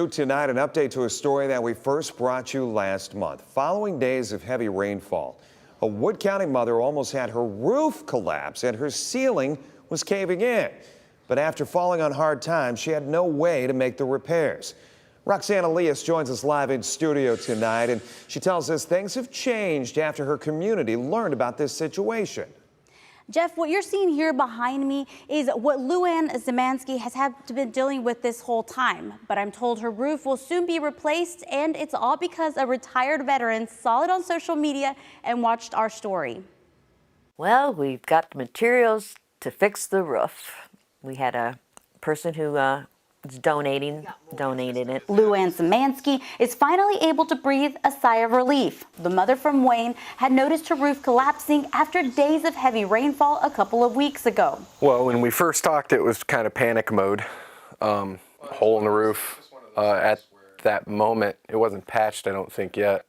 Tonight, an update to a story that we first brought you last month. Following days of heavy rainfall, a Wood County mother almost had her roof collapse and her ceiling was caving in. But after falling on hard times, she had no way to make the repairs. Roxanne Elias joins us live in studio tonight, and she tells us things have changed after her community learned about this situation. Jeff, what you're seeing here behind me is what Luann Zemansky has been dealing with this whole time. But I'm told her roof will soon be replaced, and it's all because a retired veteran saw it on social media and watched our story. Well, we've got the materials to fix the roof. We had a person who donated it. Luann Zemansky is finally able to breathe a sigh of relief. The mother from Wayne had noticed her roof collapsing after days of heavy rainfall a couple of weeks ago. Well, when we first talked, it was kind of panic mode. Hole in the roof. At that moment, it wasn't patched, I don't think, yet.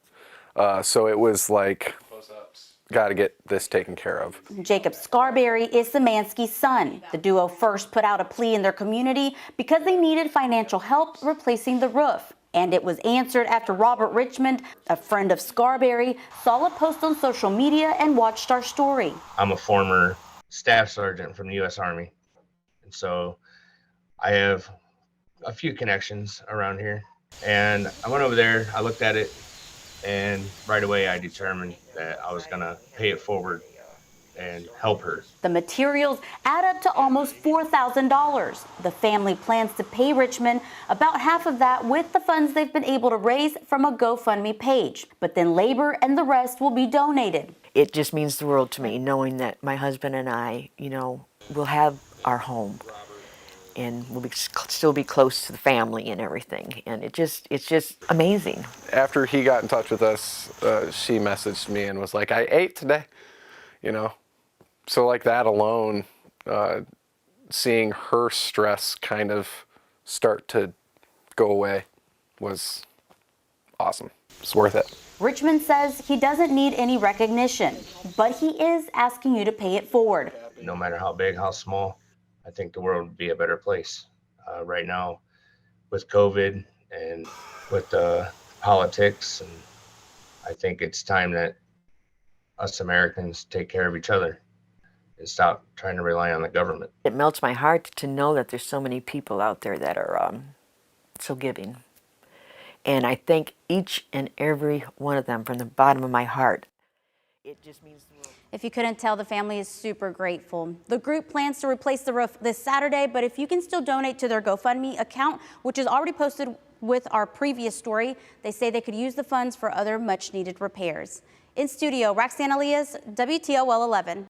So it was like, got to get this taken care of. Jacob Scarberry is Zemansky's son. The duo first put out a plea in their community because they needed financial help replacing the roof. And it was answered after Robert Richmond, a friend of Scarberry, saw a post on social media and watched our story. I'm a former staff sergeant from the U.S. Army. And so I have a few connections around here. And I went over there, I looked at it, and right away I determined that I was gonna pay it forward and help her. The materials add up to almost $4,000. The family plans to pay Richmond about half of that with the funds they've been able to raise from a GoFundMe page. But then labor and the rest will be donated. It just means the world to me, knowing that my husband and I, will have our home. And we'll still be close to the family and everything. And it's just amazing. After he got in touch with us, she messaged me and was like, I ate today, So like that alone, seeing her stress kind of start to go away was awesome. It's worth it. Richmond says he doesn't need any recognition, but he is asking you to pay it forward. No matter how big, how small, I think the world would be a better place. Right now, with COVID and with politics, and I think it's time that us Americans take care of each other and stop trying to rely on the government. It melts my heart to know that there's so many people out there that are so giving. And I thank each and every one of them from the bottom of my heart. It just means the world. If you couldn't tell, the family is super grateful. The group plans to replace the roof this Saturday, but if you can still donate to their GoFundMe account, which is already posted with our previous story, they say they could use the funds for other much-needed repairs. In studio, Roxanne Elias, WTOL 11.